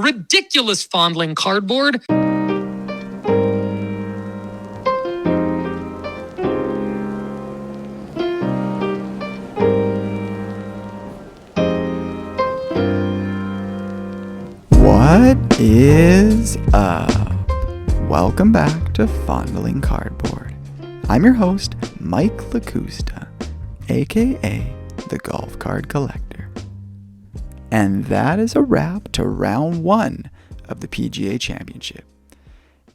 ridiculous fondling cardboard. What is up? Welcome back to Fondling Cardboard. I'm your host, Mike Lakusta, aka the Golf Card Collector. And that is a wrap to round one of the PGA Championship.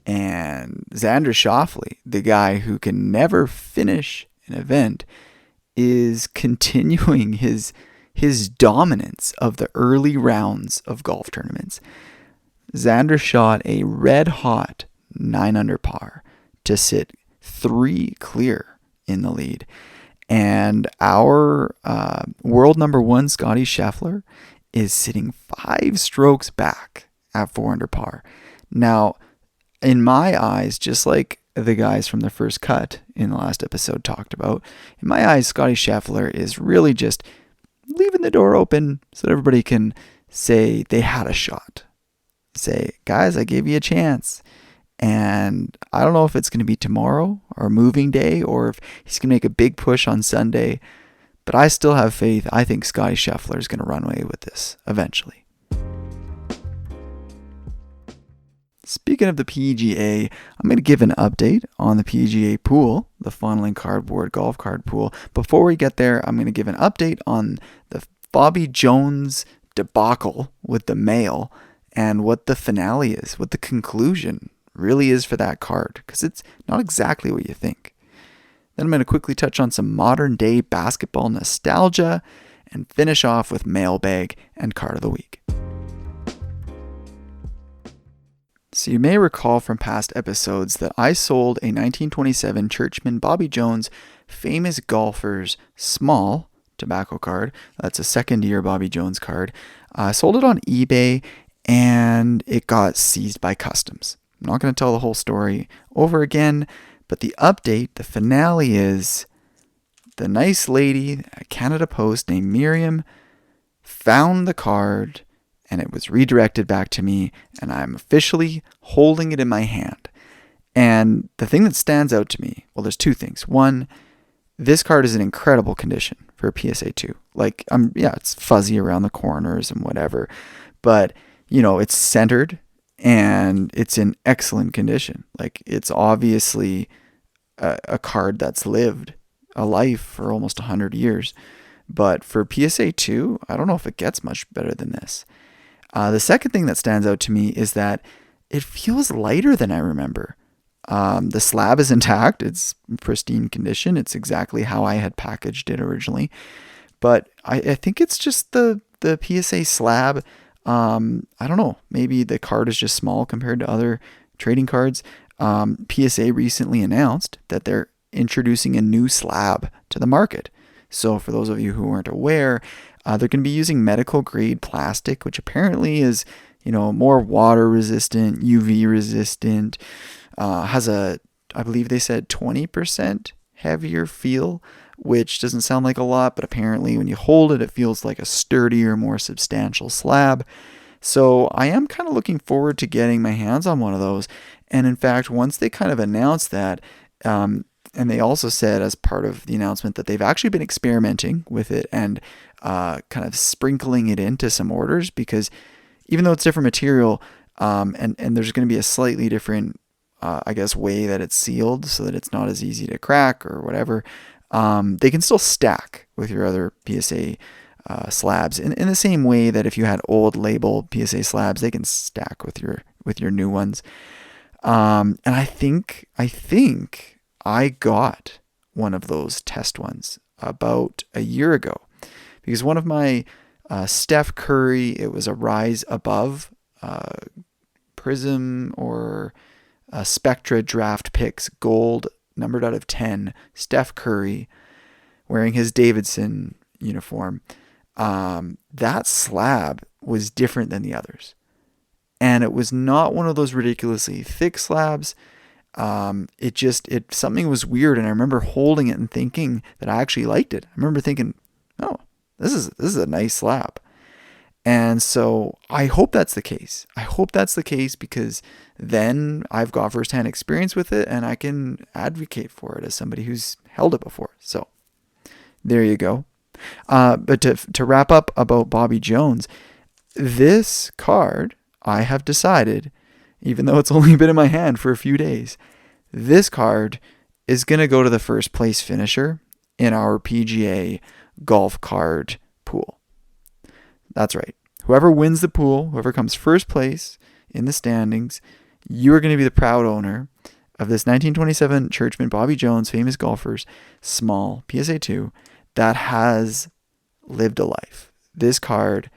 And Xander Schauffele, the guy who can never finish an event, is continuing his dominance of the early rounds of golf tournaments. Xander shot a red-hot 9 under par to sit 3 clear in the lead. And our world number one, Scottie Scheffler, is sitting 5 strokes back at 4 under par. Now, in my eyes, just like the guys from the first cut in the last episode talked about, in my eyes, Scottie Scheffler is really just leaving the door open so that everybody can say they had a shot. Say, guys, I gave you a chance. And I don't know if it's going to be tomorrow or moving day or if he's going to make a big push on Sunday. But I still have faith. I think Scottie Scheffler is going to run away with this eventually. Speaking of the PGA, I'm going to give an update on the PGA pool, the Fondling Cardboard golf card pool. Before we get there, I'm going to give an update on the Bobby Jones debacle with the mail and what the finale is, what the conclusion really is for that card, because it's not exactly what you think. Then I'm going to quickly touch on some modern day basketball nostalgia and finish off with Mailbag and Card of the Week. So you may recall from past episodes that I sold a 1927 Churchman Bobby Jones Famous Golfers Small tobacco card. That's a second year Bobby Jones card. I sold it on eBay and it got seized by customs. I'm not going to tell the whole story over again, but the update, the finale is the nice lady at Canada Post named Miriam found the card and it was redirected back to me, and I'm officially holding it in my hand. And the thing that stands out to me, well, there's 2 things. One, this card is in incredible condition for a PSA 2. Like, it's fuzzy around the corners and whatever, but, it's centered and it's in excellent condition. Like, it's obviously a card that's lived a life for almost 100 years. But for PSA 2, I don't know if it gets much better than this. The second thing that stands out to me is that it feels lighter than I remember. The slab is intact. It's in pristine condition. It's exactly how I had packaged it originally. But I think it's just the PSA slab. I don't know. Maybe the card is just small compared to other trading cards. PSA recently announced that they're introducing a new slab to the market. So for those of you who aren't aware, they're going to be using medical grade plastic, which apparently is, more water resistant, UV resistant, has I believe they said 20% heavier feel, which doesn't sound like a lot, but apparently when you hold it, it feels like a sturdier, more substantial slab. So I am kind of looking forward to getting my hands on one of those. And in fact, once they kind of announced that, and they also said as part of the announcement that they've actually been experimenting with it and kind of sprinkling it into some orders, because even though it's different material and there's going to be a slightly different, way that it's sealed so that it's not as easy to crack or whatever, they can still stack with your other PSA slabs in the same way that if you had old label PSA slabs, they can stack with your new ones. And I think I got one of those test ones about a year ago, because one of my Steph Curry, it was a Rise Above Prism or Spectra Draft Picks Gold, numbered out of 10, Steph Curry wearing his Davidson uniform. That slab was different than the others. And it was not one of those ridiculously thick slabs. Something was weird, and I remember holding it and thinking that I actually liked it. I remember thinking, oh, this is a nice slab. And so I hope that's the case. I hope that's the case because then I've got firsthand experience with it and I can advocate for it as somebody who's held it before. So there you go. But to wrap up about Bobby Jones, this card, I have decided, even though it's only been in my hand for a few days, this card is going to go to the first place finisher in our PGA golf card pool. That's right. Whoever wins the pool, whoever comes first place in the standings, you are going to be the proud owner of this 1927 Churchman Bobby Jones Famous Golfers Small PSA 2 that has lived a life. This card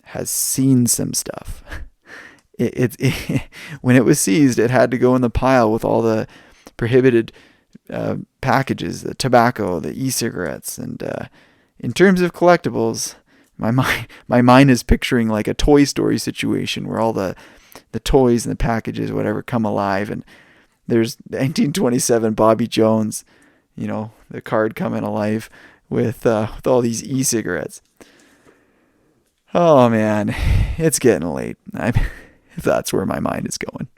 has seen some stuff. When it was seized, it had to go in the pile with all the prohibited packages, the tobacco, the e-cigarettes, and in terms of collectibles, my mind is picturing like a Toy Story situation where all the toys and the packages, whatever, come alive, and there's 1927 Bobby Jones, the card coming alive with all these e-cigarettes. Oh man, it's getting late. If that's where my mind is going.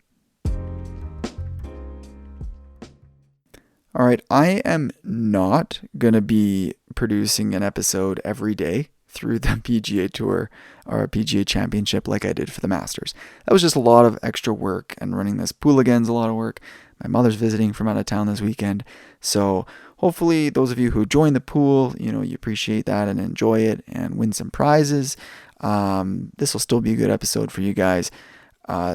All right, I am not going to be producing an episode every day through the PGA Tour or PGA Championship like I did for the Masters. That was just a lot of extra work, and running this pool again is a lot of work. My mother's visiting from out of town this weekend, so hopefully those of you who join the pool, you appreciate that and enjoy it and win some prizes. This will still be a good episode for you guys.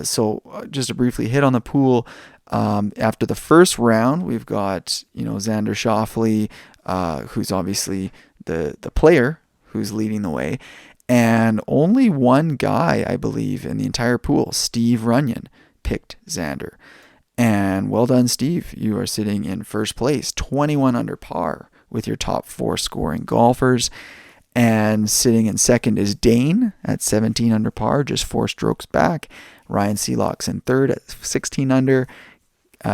So just to briefly hit on the pool, after the first round, we've got, Xander Schauffele, who's obviously the player who's leading the way, and only one guy, I believe, in the entire pool, Steve Runyon, picked Xander. And well done, Steve. You are sitting in first place, 21 under par with your top 4 scoring golfers. And sitting in second is Dane at 17 under par, just 4 strokes back. Ryan Seelock's in third at 16 under.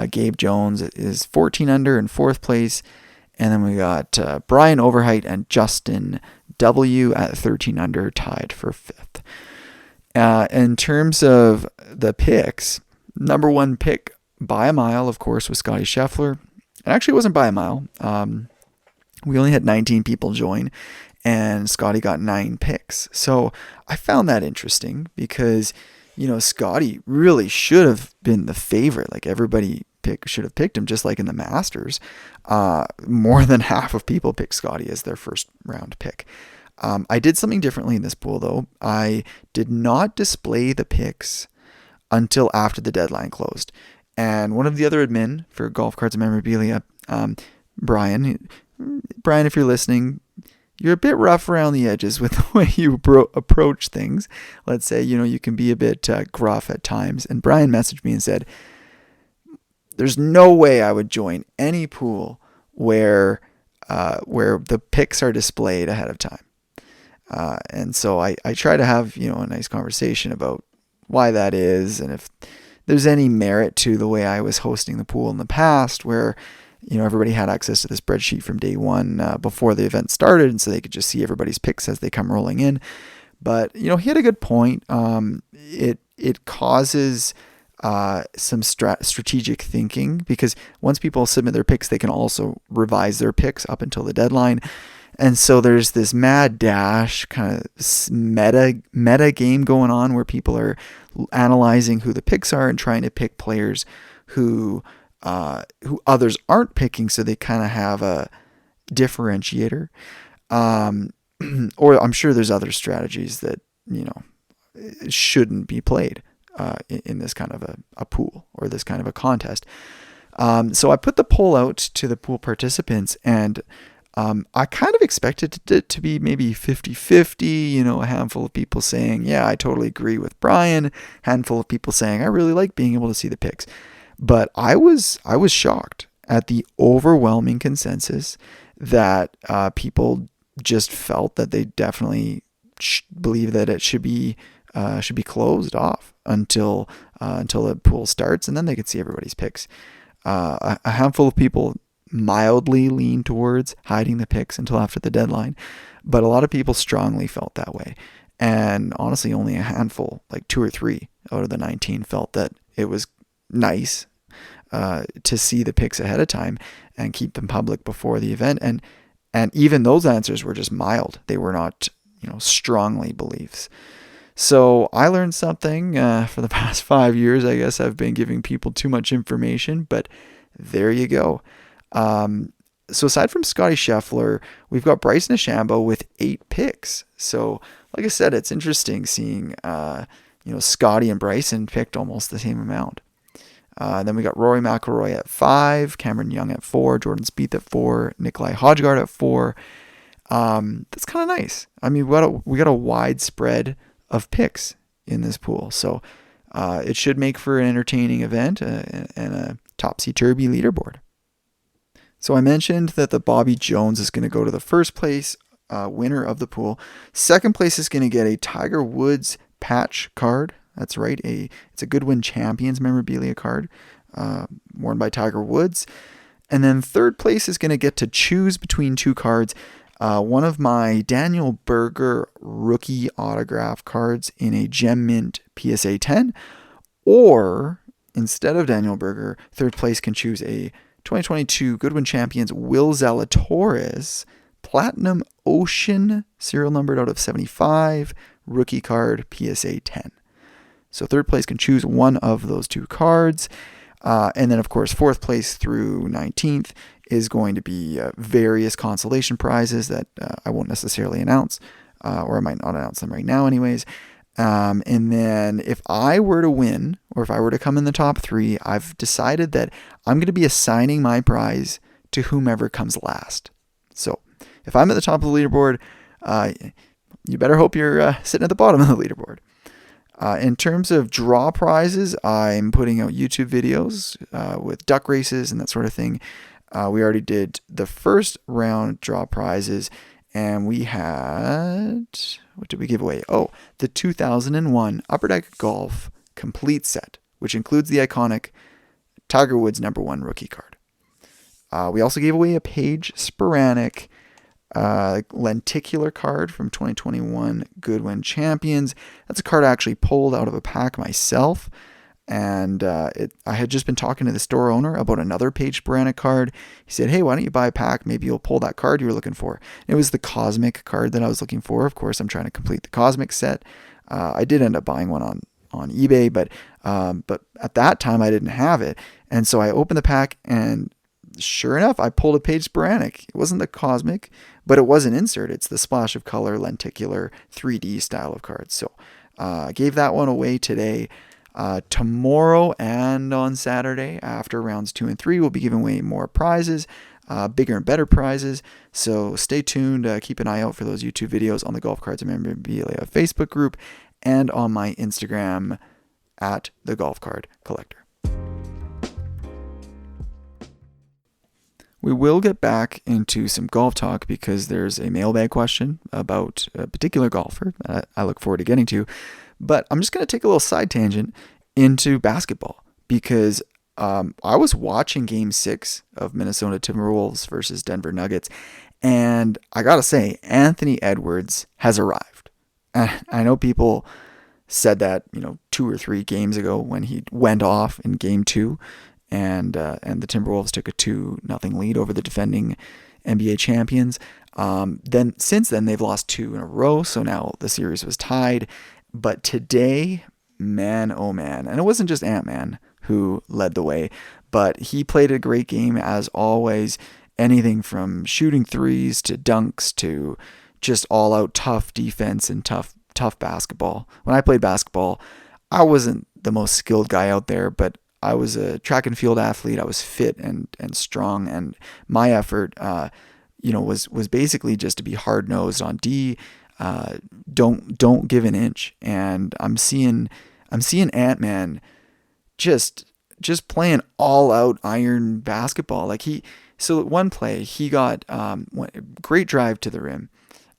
Gabe Jones is 14 under in fourth place. And then we got Brian Overheight and Justin W at 13 under, tied for fifth. In terms of the picks, number 1 pick by a mile, of course, was Scotty Scheffler. It actually wasn't by a mile. We only had 19 people join, and Scotty got 9 picks. So I found that interesting because, Scotty really should have been the favorite. Like everybody should have picked him, just like in the Masters. More than half of people picked Scotty as their first round pick. I did something differently in this pool, though. I did not display the picks until after the deadline closed. And one of the other admin for Golf Cards and Memorabilia, Brian, if you're listening, you're a bit rough around the edges with the way you approach things. Let's say, you can be a bit gruff at times. And Brian messaged me and said, there's no way I would join any pool where the picks are displayed ahead of time. And so I try to have, a nice conversation about why that is, and if there's any merit to the way I was hosting the pool in the past, where everybody had access to the spreadsheet from day one before the event started, and so they could just see everybody's picks as they come rolling in. But he had a good point. It causes some strategic thinking, because once people submit their picks, they can also revise their picks up until the deadline. And so there's this mad dash kind of meta game going on where people are analyzing who the picks are and trying to pick players who others aren't picking, so they kind of have a differentiator. Or I'm sure there's other strategies that shouldn't be played in this kind of a pool or this kind of a contest. So I put the poll out to the pool participants, and I kind of expected it to be maybe 50-50, a handful of people saying, yeah, I totally agree with Brian, handful of people saying, I really like being able to see the picks. But I was shocked at the overwhelming consensus that people just felt that they definitely believe that it should be closed off until the pool starts, and then they could see everybody's picks. A handful of people mildly lean towards hiding the picks until after the deadline, but a lot of people strongly felt that way. And honestly, only a handful, like 2 or 3 out of the 19, felt that it was nice to see the picks ahead of time and keep them public before the event. And even those answers were just mild. They were not, strongly beliefs. So I learned something for the past 5 years. I guess I've been giving people too much information, but there you go. So aside from Scotty Scheffler, we've got Bryson DeChambeau with 8 picks. So like I said, it's interesting seeing, Scotty and Bryson picked almost the same amount. Then we got Rory McIlroy at 5, Cameron Young at 4, Jordan Spieth at 4, Nikolai Hodgegaard at 4. That's kind of nice. I mean, we got a wide spread of picks in this pool, so it should make for an entertaining event and a topsy-turvy leaderboard. So I mentioned that the Bobby Jones is going to go to the first place winner of the pool. Second place is going to get a Tiger Woods patch card. That's right, it's a Goodwin Champions memorabilia card worn by Tiger Woods. And then third place is going to get to choose between 2 cards. One of my Daniel Berger rookie autograph cards in a Gem Mint PSA 10, or instead of Daniel Berger, third place can choose a 2022 Goodwin Champions Will Zalatoris Platinum Ocean serial numbered out of 75 rookie card PSA 10. So third place can choose one of those 2 cards. And then, of course, fourth place through 19th is going to be various consolation prizes that I won't necessarily announce, or I might not announce them right now anyways. And then if I were to win, or if I were to come in the top 3, I've decided that I'm going to be assigning my prize to whomever comes last. So if I'm at the top of the leaderboard, you better hope you're sitting at the bottom of the leaderboard. In terms of draw prizes, I'm putting out YouTube videos with duck races and that sort of thing. We already did the first round draw prizes, and we had, what did we give away? Oh, the 2001 Upper Deck Golf complete set, which includes the iconic Tiger Woods #1 rookie card. We also gave away a Paige Sporanic lenticular card from 2021 Goodwin Champions. That's a card I actually pulled out of a pack myself, and I had just been talking to the store owner about another Paige Sporanic card. He said, hey, why don't you buy a pack? Maybe you'll pull that card you were looking for. It was the Cosmic card that I was looking for. Of course, I'm trying to complete the Cosmic set. I did end up buying one on eBay, but at that time I didn't have it, and so I opened the pack, and sure enough, I pulled a Paige Sporanic. It wasn't the Cosmic, but it was an insert. It's the Splash of Color lenticular 3D style of cards. So I gave that one away today. Tomorrow and on Saturday, after rounds 2 and 3, we'll be giving away more prizes, bigger and better prizes. So stay tuned. Keep an eye out for those YouTube videos on the Golf Cards and Memorabilia Facebook group and on my Instagram at the Golf Card Collector. We will get back into some golf talk because there's a mailbag question about a particular golfer that I look forward to getting to. But I'm just going to take a little side tangent into basketball because I was watching Game 6 of Minnesota Timberwolves versus Denver Nuggets, and I got to say, Anthony Edwards has arrived. And I know people said that 2 or 3 games ago when he went off in Game 2. And the Timberwolves took a 2-0 lead over the defending NBA champions. Then since then they've lost 2 in a row, so now the series was tied. But today, man, oh man, and it wasn't just Ant-Man who led the way, but he played a great game as always. Anything from shooting threes to dunks to just all-out tough defense and tough basketball. When I played basketball, I wasn't the most skilled guy out there, but I was a track and field athlete. I was fit and strong, and my effort, was basically just to be hard nosed on D. Don't give an inch. And I'm seeing Ant-Man just playing all out iron basketball. So one play he got great drive to the rim,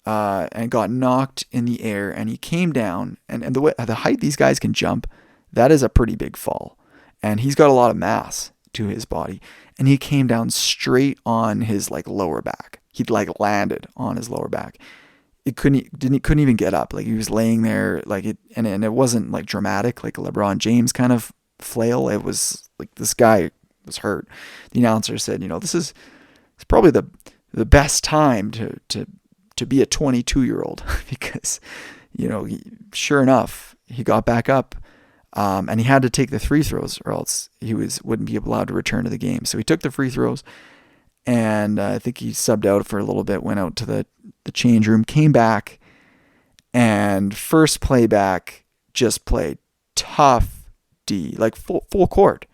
and got knocked in the air, and he came down, and the height these guys can jump, that is a pretty big fall. And he's got a lot of mass to his body. And he came down straight on his lower back. He'd landed on his lower back. couldn't even get up. Like he was laying there like it, and it wasn't like dramatic like a LeBron James kind of flail. It was like this guy was hurt. The announcer said, it's probably the best time to be a 22-year-old because sure enough he got back up, and he had to take the free throws or else he wouldn't be allowed to return to the game. So he took the free throws, and I think he subbed out for a little bit, went out to the change room, came back, and first play back just played tough D, like full court,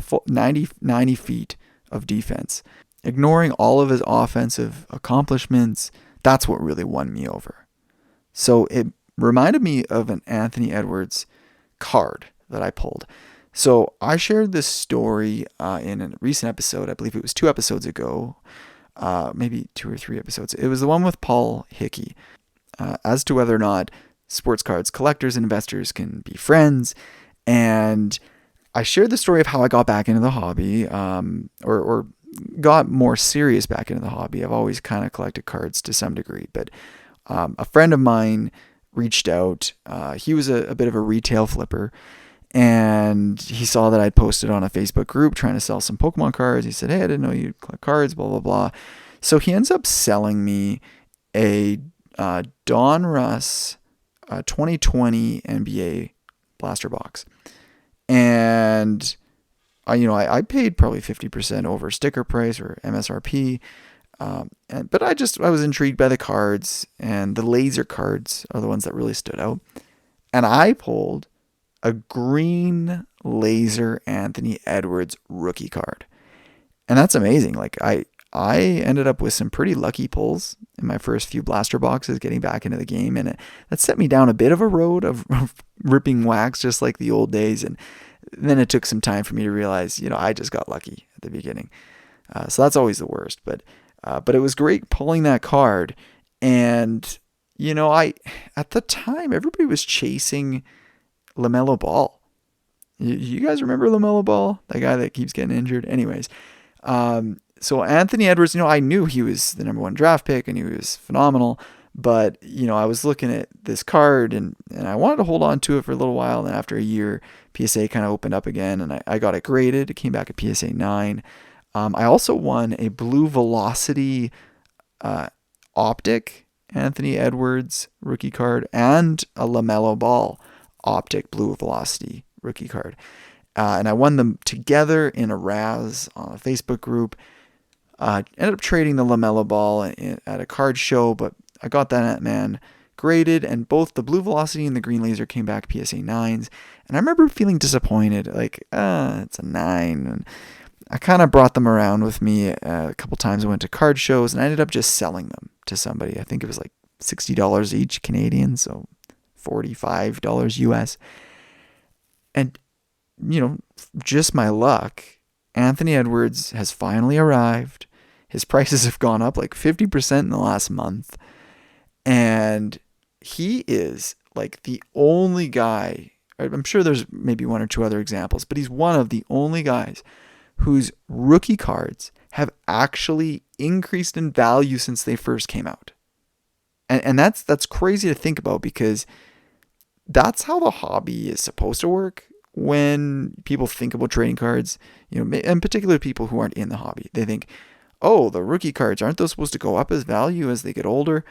full 90 feet of defense, ignoring all of his offensive accomplishments. That's what really won me over. So it reminded me of an Anthony Edwards card that I pulled. So I shared this story in a recent episode. I believe it was 2 episodes ago, maybe 2 or 3 episodes. It was the one with Paul Hickey, as to whether or not sports cards collectors and investors can be friends. And I shared the story of how I got back into the hobby, or got more serious back into the hobby. I've always kind of collected cards to some degree, but a friend of mine reached out. He was a bit of a retail flipper, and he saw that I'd posted on a Facebook group trying to sell some Pokemon cards. He said, "Hey, I didn't know you collect cards, blah, blah, blah." So he ends up selling me a Don Russ 2020 NBA blaster box. And I paid probably 50% over sticker price or MSRP. But I was intrigued by the cards, and the laser cards are the ones that really stood out. And I pulled a green laser Anthony Edwards rookie card. And that's amazing. Like I ended up with some pretty lucky pulls in my first few blaster boxes getting back into the game. And that set me down a bit of a road of ripping wax just like the old days. And then it took some time for me to realize, I just got lucky at the beginning. So that's always the worst. But it was great pulling that card. And, at the time, everybody was chasing LaMelo Ball. You guys remember LaMelo Ball? That guy that keeps getting injured? Anyways, so Anthony Edwards, I knew he was the number 1 draft pick and he was phenomenal. But, I was looking at this card and I wanted to hold on to it for a little while. And then after a year, PSA kind of opened up again and I got it graded. It came back at PSA 9. I also won a Blue Velocity Optic Anthony Edwards rookie card and a LaMelo Ball Optic Blue Velocity rookie card. And I won them together in a Raz on a Facebook group. Ended up trading the LaMelo Ball at a card show, but I got that man graded, and both the Blue Velocity and the Green Laser came back PSA 9s. And I remember feeling disappointed, like, it's a 9. And I kind of brought them around with me a couple times. I went to card shows, and I ended up just selling them to somebody. I think it was like $60 each Canadian, so $45 US. And, just my luck, Anthony Edwards has finally arrived. His prices have gone up like 50% in the last month. And he is like the only guy, I'm sure there's maybe 1 or 2 other examples, but he's one of the only guys whose rookie cards have actually increased in value since they first came out. And that's crazy to think about, because that's how the hobby is supposed to work. When people think about trading cards, in particular people who aren't in the hobby, they think, oh, the rookie cards, aren't those supposed to go up as value as they get older?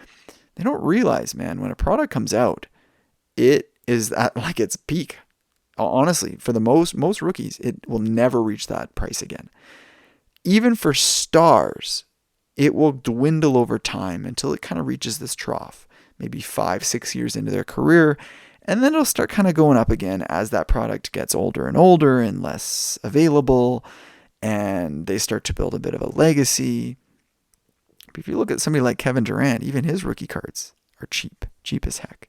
They don't realize, man, when a product comes out, it is at like its peak. Honestly, for the most rookies, it will never reach that price again. Even for stars, it will dwindle over time until it kind of reaches this trough, maybe 5-6 years into their career. And then it'll start kind of going up again as that product gets older and older and less available, and they start to build a bit of a legacy. But if you look at somebody like Kevin Durant, even his rookie cards are cheap as heck.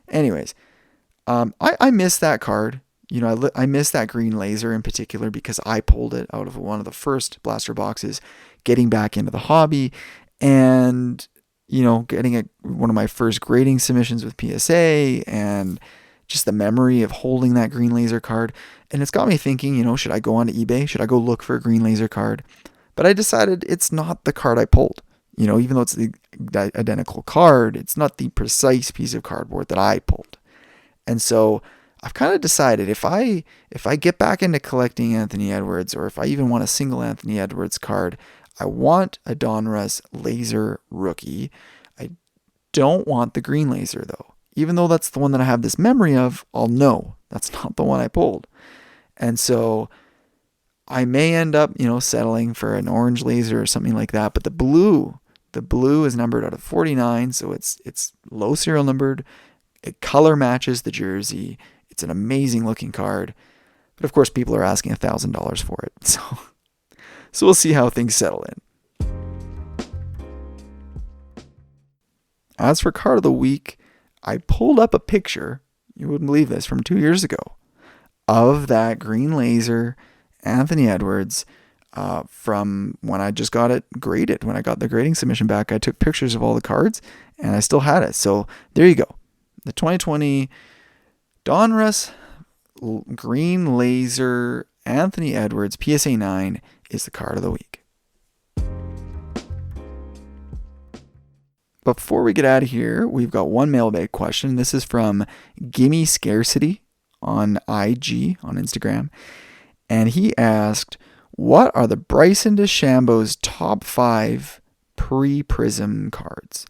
Anyways, I miss that card. I miss that green laser in particular because I pulled it out of one of the first blaster boxes, getting back into the hobby, and getting one of my first grading submissions with PSA, and just the memory of holding that green laser card. And it's got me thinking, should I go onto eBay? Should I go look for a green laser card? But I decided it's not the card I pulled. even though it's the identical card, it's not the precise piece of cardboard that I pulled. And so I've kind of decided if I get back into collecting Anthony Edwards, or if I even want a single Anthony Edwards card, I want a Donruss Laser rookie. I don't want the green laser though. Even though that's the one that I have this memory of, I'll know that's not the one I pulled. And so I may end up, settling for an orange laser or something like that. But the blue is numbered out of 49, so it's low serial numbered. It color matches the jersey. It's an amazing looking card. But of course, people are asking $1,000 for it. So we'll see how things settle in. As for card of the week, I pulled up a picture, you wouldn't believe this, from 2 years ago, of that green laser Anthony Edwards from when I just got it graded. When I got the grading submission back, I took pictures of all the cards, and I still had it. So there you go. The 2020 Donruss Green Laser Anthony Edwards PSA 9 is the card of the week. But before we get out of here, we've got one mailbag question. This is from Gimme Scarcity on IG, on Instagram. And he asked, what are the Bryson DeChambeau's top 5 pre-Prism cards?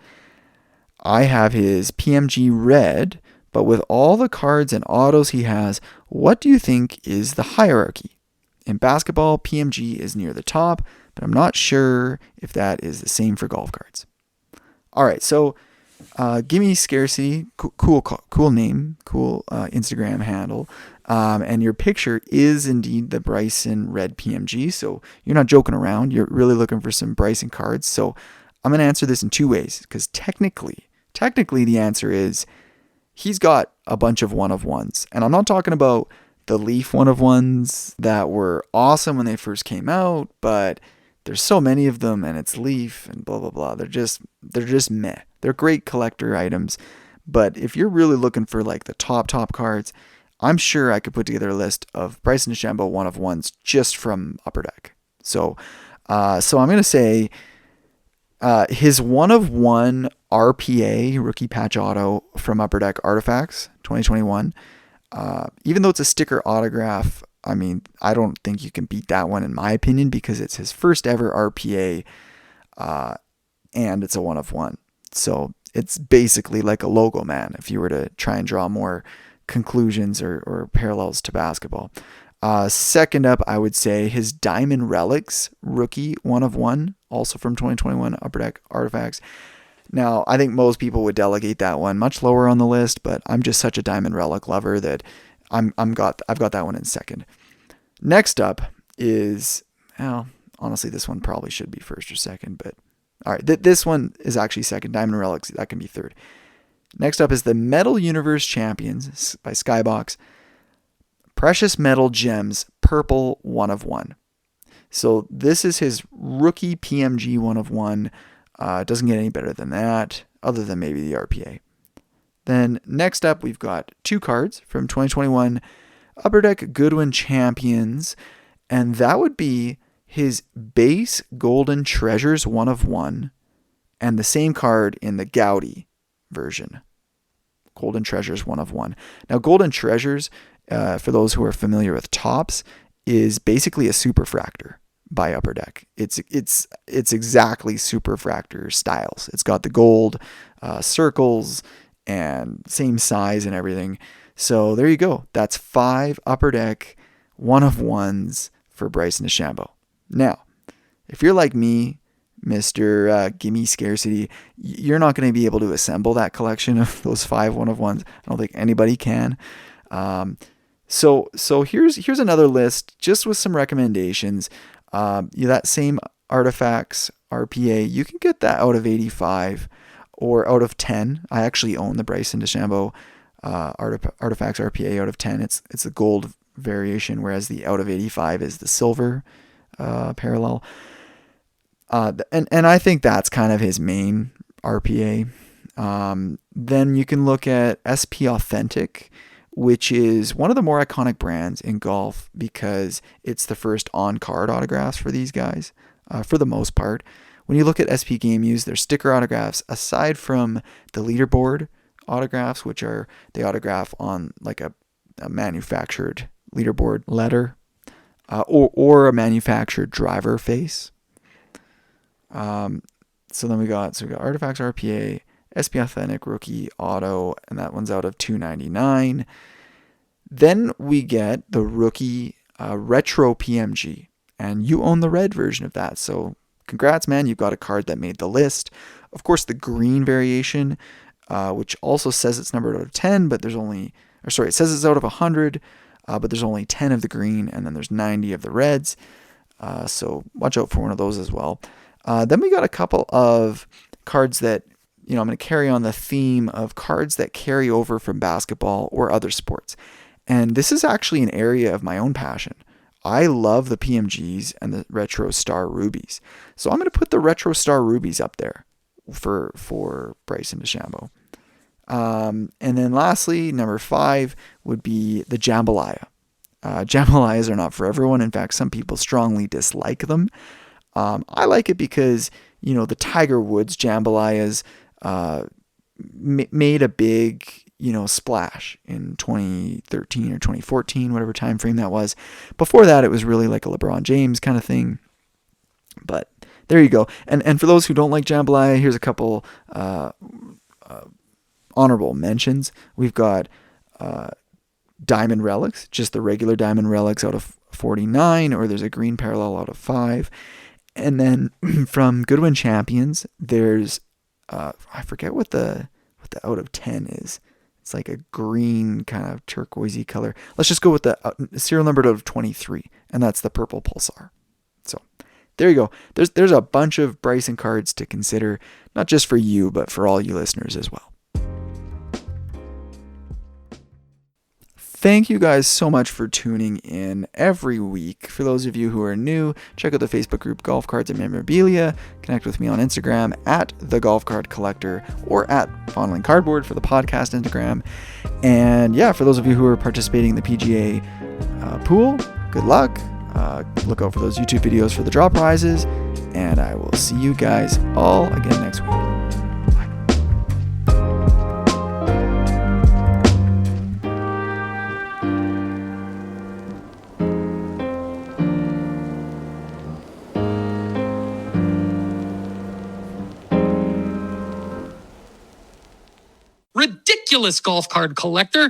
I have his PMG red, but with all the cards and autos he has, what do you think is the hierarchy? In basketball, PMG is near the top, but I'm not sure if that is the same for golf cards. All right, so Gimme Scarcity, cool name, cool Instagram handle, and your picture is indeed the Bryson red PMG, so you're not joking around. You're really looking for some Bryson cards. So I'm going to answer this in two ways, because technically the answer is he's got a bunch of one-of-ones, and I'm not talking about the Leaf one-of-ones that were awesome when they first came out, but there's so many of them, and it's Leaf and blah blah blah. They're just meh. They're great collector items, but if you're really looking for like the top cards, I'm sure I could put together a list of Bryson DeChambeau one-of-ones just from Upper Deck. So I'm gonna say his one-of-one RPA rookie patch auto from Upper Deck Artifacts 2021. Even though it's a sticker autograph, I mean, I don't think you can beat that one in my opinion, because it's his first ever RPA, and it's a one-of-one. So it's basically like a logo man if you were to try and draw more conclusions or parallels to basketball. Second up, I would say his Diamond Relics rookie one-of-one, also from 2021 Upper Deck Artifacts. Now, I think most people would delegate that one much lower on the list, but I'm just such a Diamond Relic lover that I've got that one in second. Next up is, honestly, this one probably should be first or second, but all right, this one is actually second. Diamond Relics, that can be third. Next up is the Metal Universe Champions by Skybox. Precious Metal Gems Purple one-of-one. So this is his rookie PMG one-of-one. It doesn't get any better than that, other than maybe the RPA. Then next up, we've got two cards from 2021 Upper Deck Goodwin Champions, and that would be his base Golden Treasures one-of-one, and the same card in the Gaudy version. Golden Treasures one-of-one. Now, Golden Treasures, for those who are familiar with Topps, is basically a superfractor by Upper Deck. It's exactly superfractor styles. It's got the gold circles and same size and everything. So there you go. That's 5 Upper Deck one-of-ones for Bryson DeChambeau. Now, if you're like me, Mr. Gimme Scarcity, you're not going to be able to assemble that collection of those 5 one-of-ones. I don't think anybody can. So here's another list just with some recommendations. That same Artifacts RPA, you can get that out of 85 or out of 10. I actually own the Bryson DeChambeau Artifacts RPA out of 10. It's the gold variation, whereas the out of 85 is the silver parallel. And I think that's kind of his main RPA. Then you can look at SP Authentic, which is one of the more iconic brands in golf because it's the first on-card autographs for these guys, for the most part, when you look at SP Game Use, their sticker autographs, aside from the leaderboard autographs, which are the autograph on like a manufactured leaderboard letter, or a manufactured driver face. So then we got Artifacts RPA, SP Authentic Rookie Auto, and that one's out of $299. Then we get the Rookie Retro PMG, and you own the red version of that. So congrats, man. You've got a card that made the list. Of course, the green variation, which also says it's numbered out of 10, but it says it's out of 100, but there's only 10 of the green, and then there's 90 of the reds. So watch out for one of those as well. Then we got a couple of cards that, I'm going to carry on the theme of cards that carry over from basketball or other sports. And this is actually an area of my own passion. I love the PMGs and the Retro Star Rubies. So I'm going to put the Retro Star Rubies up there for Bryson DeChambeau. And then lastly, number 5 would be the Jambalaya. Jambalayas are not for everyone. In fact, some people strongly dislike them. I like it because, the Tiger Woods Jambalayas made a big, splash in 2013 or 2014, whatever time frame that was. Before that, it was really like a LeBron James kind of thing. But there you go. And for those who don't like Jambalaya, here's a couple honorable mentions. We've got Diamond Relics, just the regular Diamond Relics out of 49, or there's a green parallel out of 5. And then from Goodwin Champions, there's I forget what the out of 10 is. It's like a green kind of turquoisey color. Let's just go with the serial number out of 23, and that's the purple Pulsar. So there you go. There's a bunch of Bryson cards to consider, not just for you, but for all you listeners as well. Thank you guys so much for tuning in every week. For those of you who are new, check out the Facebook group Golf Cards and Memorabilia. Connect with me on Instagram at The Golf Card Collector or at Fondling Cardboard for the podcast Instagram. And yeah, for those of you who are participating in the PGA pool, good luck. Look out for those YouTube videos for the draw prizes. And I will see you guys all again next week. Ridiculous golf card collector.